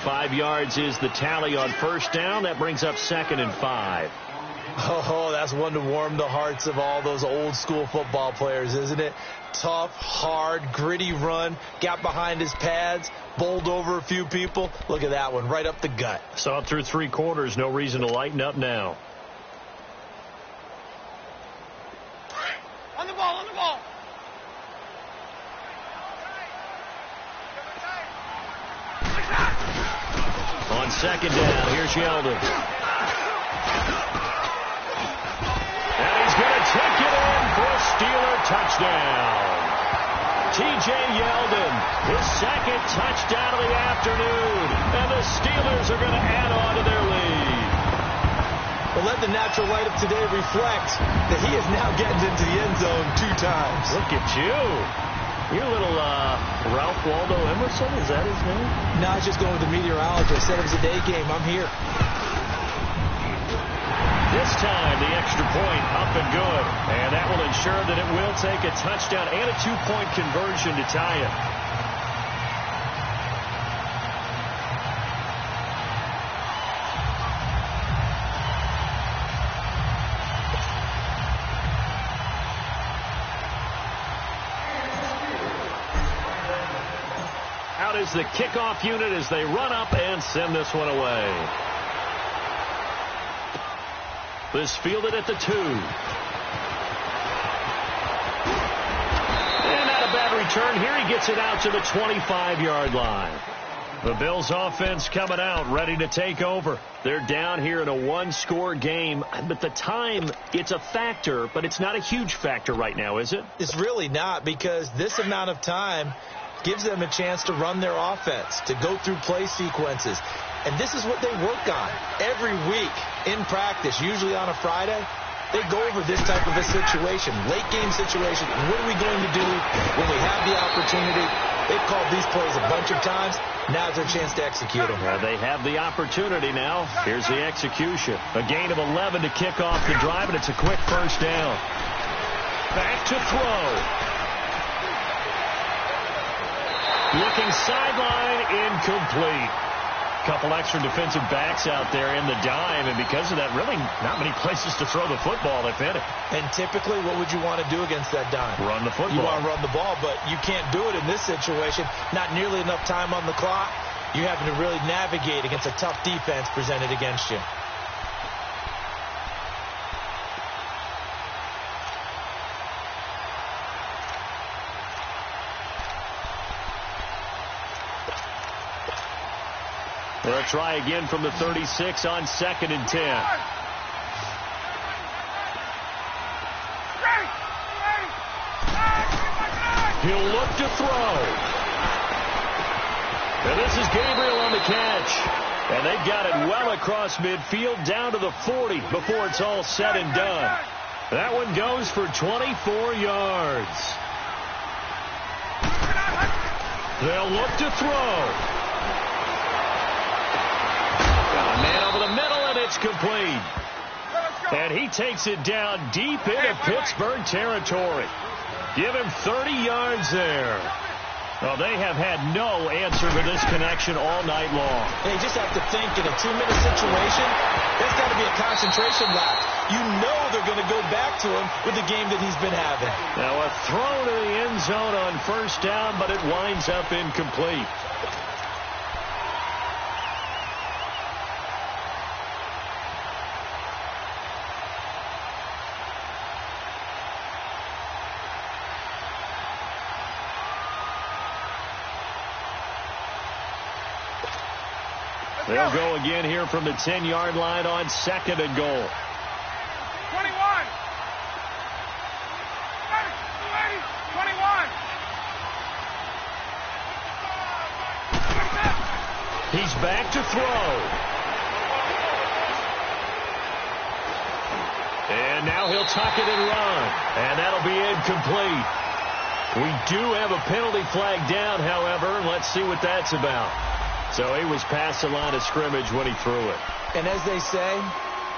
5 yards is the tally on first down. That brings up 2nd and 5.
Oh, that's one to warm the hearts of all those old school football players, isn't it? Tough, hard, gritty run. Got behind his pads, bowled over a few people. Look at that one, right up the gut.
Saw it through 3 quarters. No reason to lighten up now.
On the ball, on the ball.
On 2nd down, here's Yeldon. And he's going to take it in for a Steeler touchdown. T.J. Yeldon, his 2nd touchdown of the afternoon. And the Steelers are going to add on to their lead.
Well, let the natural light of today reflect that he is now getting into the end zone 2 times.
Look at you. You're a little Ralph Waldo Emerson, is that his name?
No, I was just going with the meteorologist. Said it was a day game. I'm here.
This time, the extra point up and good. And that will ensure that it will take a touchdown and a 2-point conversion to tie it. Out is the kickoff unit as they run up and send this one away. This fielded at the 2. And not a bad return here. He gets it out to the 25-yard line. The Bills offense coming out, ready to take over. They're down here in a 1-score game. But the time, it's a factor, but it's not a huge factor right now, is it?
It's really not, because this amount of time gives them a chance to run their offense, to go through play sequences. And this is what they work on every week in practice, usually on a Friday. They go over this type of a situation, late game situation. What are we going to do when we have the opportunity? They've called these plays a bunch of times. Now's their chance to execute them.
They have the opportunity now. Here's the execution. A gain of 11 to kick off the drive, and it's a quick first down. Back to throw. Looking sideline, incomplete. Couple extra defensive backs out there in the dime, and because of that, really not many places to throw the football, if any.
And typically, what would you want to do against that dime?
Run the football.
You want to run the ball, but you can't do it in this situation. Not nearly enough time on the clock. You're having to really navigate against a tough defense presented against you.
They'll try again from the 36 on 2nd and 10. He'll look to throw. And this is Gabriel on the catch. And they've got it well across midfield down to the 40 before it's all said and done. That one goes for 24 yards. They'll look to throw. Man over the middle, and it's complete. And he takes it down deep into Pittsburgh territory. Give him 30 yards there. Well, they have had no answer to this connection all night long.
They just have to think in a 2-minute situation, that's got to be a concentration lapse. You know they're going to go back to him with the game that he's been having.
Now a throw to the end zone on first down, but it winds up incomplete. They'll go again here from the 10-yard line on 2nd and goal.
21.
He's back to throw. And now he'll tuck it and run. And that'll be incomplete. We do have a penalty flag down, however. Let's see what that's about. So he was past the line of scrimmage when he threw it.
And as they say,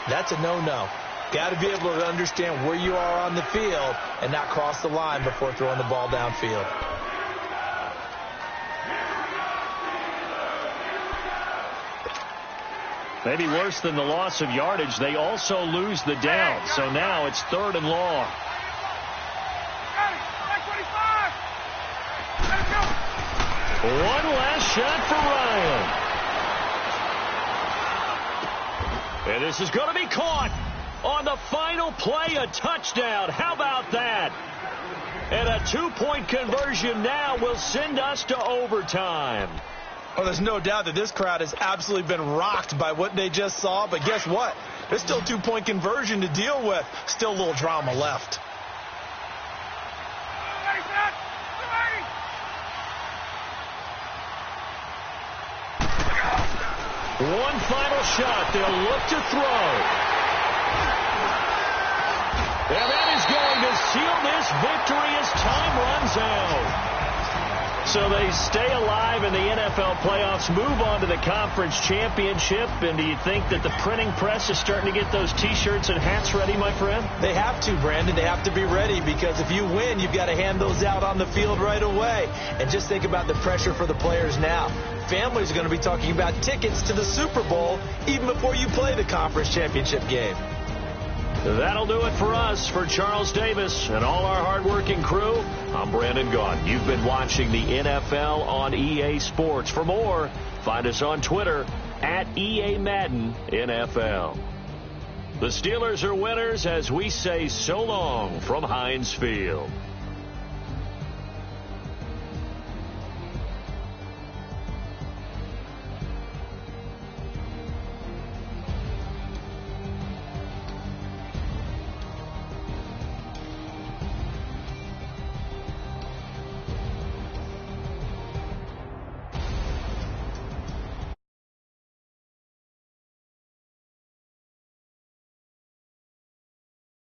that's a no-no. Got to be able to understand where you are on the field and not cross the line before throwing the ball downfield.
Maybe worse than the loss of yardage, they also lose the down. So now it's 3rd and long. One last shot for Ryan. And this is going to be caught on the final play, a touchdown. How about that? And a 2-point conversion now will send us to overtime.
Well, there's no doubt that this crowd has absolutely been rocked by what they just saw. But guess what? There's still a 2-point conversion to deal with. Still a little drama left.
One final shot. They'll look to throw. And that is going to seal this victory as time runs out. So they stay alive in the NFL playoffs, move on to the conference championship. And do you think that the printing press is starting to get those T-shirts and hats ready, my friend?
They have to, Brandon. They have to be ready because if you win, you've got to hand those out on the field right away. And just think about the pressure for the players now. Families are going to be talking about tickets to the Super Bowl even before you play the conference championship game.
That'll do it for us. For Charles Davis and all our hardworking crew, I'm Brandon Gaudin. You've been watching the NFL on EA Sports. For more, find us on Twitter at EA Madden NFL. The Steelers are winners as we say so long from Heinz Field.